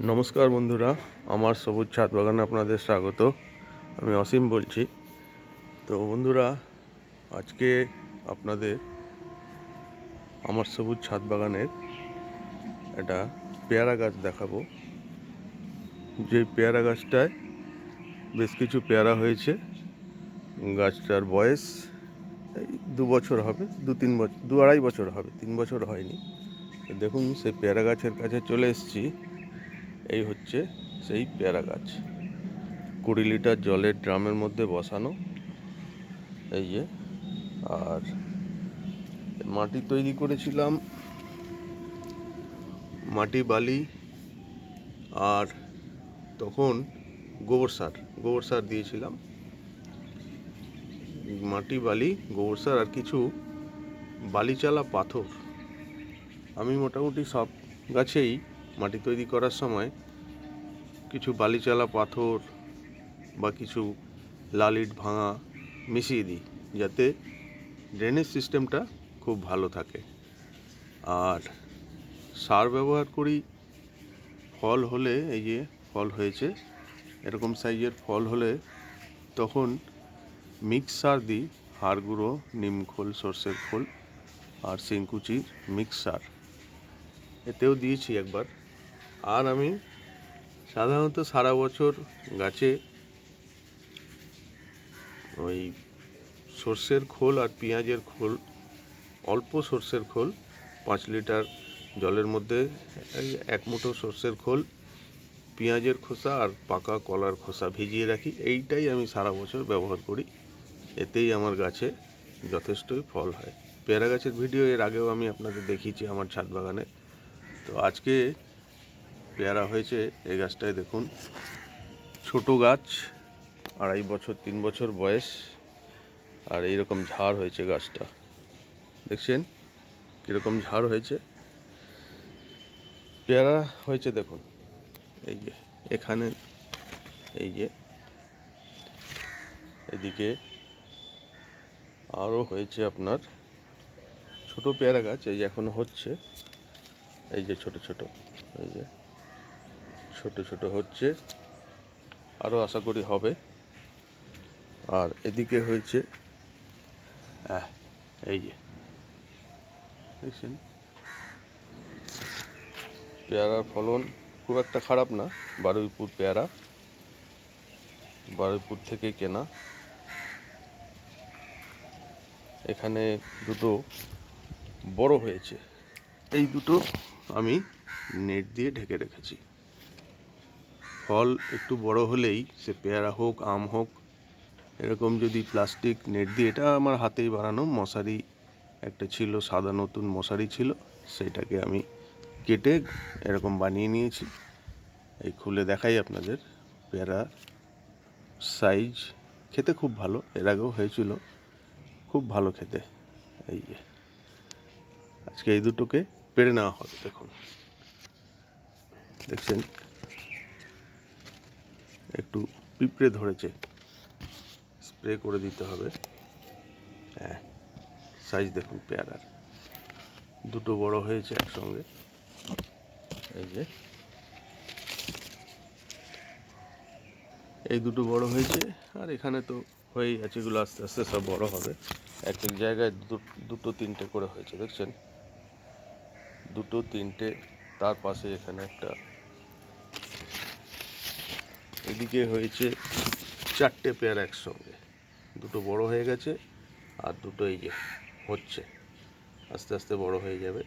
নমস্কার বন্ধুরা, আমার সবুজ ছাদ বাগানে আপনাদের স্বাগত। আমি অসীম বলছি। তো বন্ধুরা, আজকে আপনাদের আমার সবুজ ছাদ বাগানের একটা পেয়ারা গাছ দেখাবো। যে পেয়ারা গাছটায় বেশ কিছু পেয়ারা হয়েছে। গাছটার বয়স এই 2 বছর হবে, 2-3 বছর, 2-2.5 বছর হবে, 3 বছর হয়নি। দেখুন, সেই পেয়ারা গাছের কাছে চলে এসেছি। এই হচ্ছে সেই পেয়ারা গাছ, 20 লিটার জলের ড্রামের মধ্যে বসানো। এই যে, আর মাটি তৈরি করেছিলাম, মাটি বালি আর তখন গোবর সার দিয়েছিলাম। মাটি বালি, গোবর সার আর কিছু বালিচালা পাথর। আমি মোটামুটি সব গাছেই মাটি তৈরি করার সময় কিছু বালিচালা পাথর বা কিছু লাল ইট ভাঙা মিশিয়ে দিই, যাতে ড্রেনেজ সিস্টেমটা খুব ভালো থাকে। আর সার ব্যবহার করি। ফল হলে, এই যে ফল হয়েছে, এরকম সাইজের ফল হলে তখন মিক্স সার দিই। হাড় গুঁড়ো, নিমখোল, সর্ষের খোল আর শিংকুচির মিক্স সার, এতেও দিয়েছি একবার। আর আমি সাধারণত সারা বছর গাছে ওই সর্ষের খোল আর পেঁয়াজের খোল, অল্প সর্ষের খোল 5 লিটার জলের মধ্যে 1 মুঠো সর্ষের খোল, পেঁয়াজের খোসা আর পাকা কলার খোসা ভিজিয়ে রাখি। এইটাই আমি সারা বছর ব্যবহার করি। এতেই আমার গাছে যথেষ্টই ফল হয়। পেয়ারা গাছের ভিডিও এর আগেও আমি আপনাদের দেখিয়েছি আমার ছাদ বাগানে। তো আজকে পেয়ারা হয়েছে এই গাছটায়। দেখুন, ছোট গাছ, 2.5 বছর 3 বছর বয়স, আর এইরকম ঝাড় হয়েছে গাছটা। দেখছেন কীরকম ঝাড় হয়েছে। পেয়ারা হয়েছে দেখুন, এই যে এখানে, এই যে এদিকে আরও হয়েছে আপনার ছোট পেয়ারা গাছ। এই যে এখনো হচ্ছে, এই যে ছোট ছোট, এই যে ছোট ছোট হচ্ছে, আরও আশা করি হবে। আর এদিকে হয়েছে, এই যে দেখছেন, পেয়ারার ফলন খুব একটা খারাপ না। বারুইপুর পেয়ারা, বারুইপুর থেকে কেনা। এখানে দুটো বড় হয়েছে, এই দুটো আমি নেট দিয়ে ঢেকে রেখেছি। ফল একটু বড় হলেই, সে পেয়ারা হোক আম হোক, এরকম যদি প্লাস্টিক নেট দিয়ে, এটা আমার হাতেই বানানো মশারি একটা ছিল, সাদা নতুন মশারি ছিল, সেইটাকে আমি কেটে এরকম বানিয়ে নিয়েছি। এই খুলে দেখাই আপনাদের। পেয়ারা সাইজ খেতে খুব ভালো, এর আগেও হয়েছিল, খুব ভালো খেতে। এই যে আজকে এই দুটোকে পেড়ে নেওয়া হবে। দেখুন, দেখছেন একটু পিঁপড়ে ধরেছে, স্প্রে করে দিতে হবে। হ্যাঁ, সাইজ দেখুন পেয়ারার, দুটো বড় হয়েছে একসঙ্গে। এই যে এই দুটো বড় হয়েছে, আর এখানে তো হয়েই আছে, এগুলো আস্তে আস্তে সব বড় হবে। এক এক জায়গায় দুটো তিনটে করে হয়েছে, দেখছেন, দুটো তিনটে। তার পাশে এখানে একটা, এদিকে হয়েছে 4টে পেয়ারা একসঙ্গে। দুটো বড় হয়ে গেছে, আর দুটো এই যে হচ্ছে, আস্তে আস্তে বড় হয়ে যাবে।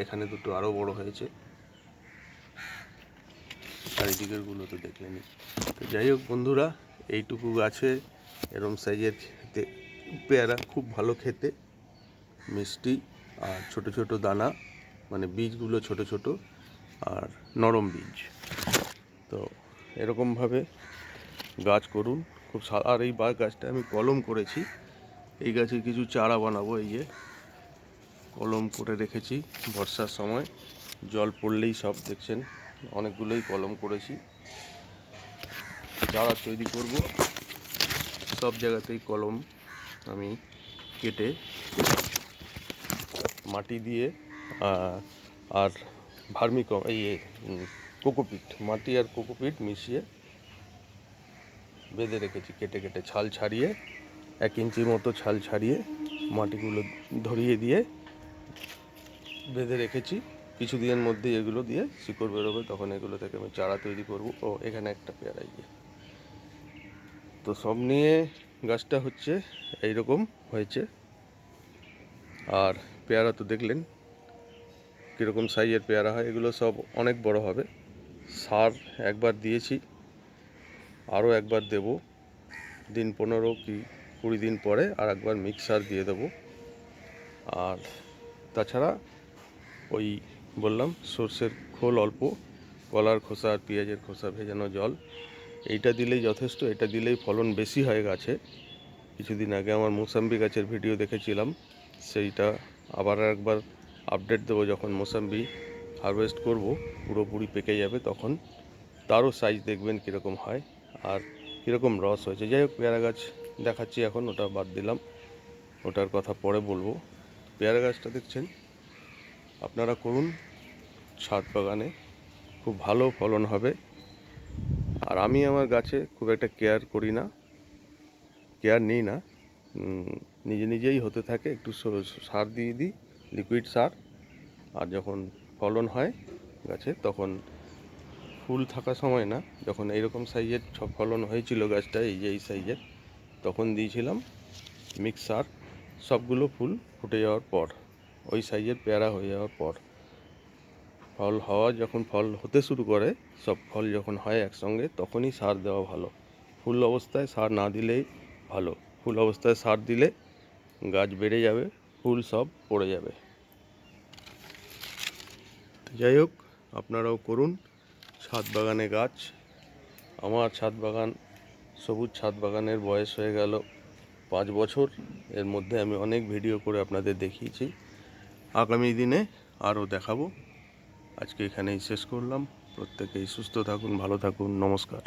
এখানে দুটো আরও বড় হয়েছে, আর এদিকেরগুলো তো দেখলেনি। তো যাই হোক বন্ধুরা, এইটুকু গাছে এরম সাইজের খেতে পেয়ারা খুব ভালো খেতে, মিষ্টি, আর ছোট ছোট দানা, মানে বীজগুলো ছোট ছোট আর নরম বীজ। তো এরকমভাবে গাছ করুন খুব। আর এই গাছটা আমি কলম করেছি, এই গাছের কিছু চারা বানাবো। এই যে কলম করে রেখেছি, বর্ষার সময় জল পড়লেই সব, দেখছেন অনেকগুলোই কলম করেছি। চারা তৈরি করব, সব জায়গাতেই কলম আমি কেটে মাটি দিয়ে আর কোকোপিট, মাটি আর কোকোপিট মিশিয়ে বেঁধে রেখেছি। কেটে কেটে ছাল ছাড়িয়ে 1 ইঞ্চি মতো ছাল ছাড়িয়ে মাটিগুলো ধরিয়ে দিয়ে বেঁধে রেখেছি। কিছুদিনের মধ্যেই এগুলো দিয়ে শিকড় বেরোবে, তখন এগুলো থেকে আমি চারা তৈরি করব। ও এখানে একটা পেয়ারা গিয়ে, তো সব নিয়ে গাছটা হচ্ছে এইরকম হয়েছে। আর পেয়ারা তো দেখলেন কীরকম সাইজের পেয়ারা হয়, এগুলো সব অনেক বড় হবে। সার একবার দিয়েছি, আরও একবার দেব, দিন 15 কি 20 দিন পরে আর একবার মিক্সার দিয়ে দেবো। আর তাছাড়া ওই বললাম সর্ষের খোল অল্প, কলার খোসা আর পেঁয়াজের খোসা ভেজানো জল, এইটা দিলেই যথেষ্ট। এটা দিলেই ফলন বেশি হয় গাছে। কিছুদিন আগে আমার মোসাম্বি গাছের ভিডিও দেখেছিলাম, সেইটা আবার একবার আপডেট দেবো। যখন মোসাম্বি হারভেস্ট করব, পুরোপুরি পেকে যাবে, তখন তারও সাইজ দেখবেন কীরকম হয় আর কীরকম রস হয়েছে। যাই হোক, পেয়ারা গাছ দেখাচ্ছি এখন, ওটা বাদ দিলাম, ওটার কথা পরে বলবো। পেয়ারা গাছটা দেখছেন, আপনারা করুন ছাদ বাগানে, খুব ভালো ফলন হবে। আর আমি আমার গাছে খুব একটা কেয়ার করি না, কেয়ার নিই না, নিজে নিজেই হতে থাকে। একটু সার দিয়ে দিই, লিকুইড সার। আর যখন ফলন হয় গাছে, তখন ফুল থাকা সময় না, যখন এইরকম সাইজের সব ফলন হয়েছিল গাছটা, এই যে এই সাইজের, তখন দিয়েছিলাম মিক্স সার। সবগুলো ফুল ফুটে যাওয়ার পর, ওই সাইজের পেয়ারা হয়ে যাওয়ার পর, যখন ফল হতে শুরু করে, সব ফল যখন হয় একসঙ্গে, তখনই সার দেওয়া ভালো। ফুল অবস্থায় সার না দিলেই ভালো। ফুল অবস্থায় সার দিলে গাছ বেড়ে যাবে, ফুল সব পড়ে যাবে। যাই হোক, আপনারাও করুন ছাদ বাগানে গাছ। আমার ছাদ বাগান, সবুজ ছাদ বাগানের বয়স হয়ে গেল 5 বছর। এর মধ্যে আমি অনেক ভিডিও করে আপনাদের দেখিয়েছি, আগামী দিনে আরও দেখাবো। আজকে এখানেই শেষ করলাম। প্রত্যেকেই সুস্থ থাকুন, ভালো থাকুন, নমস্কার।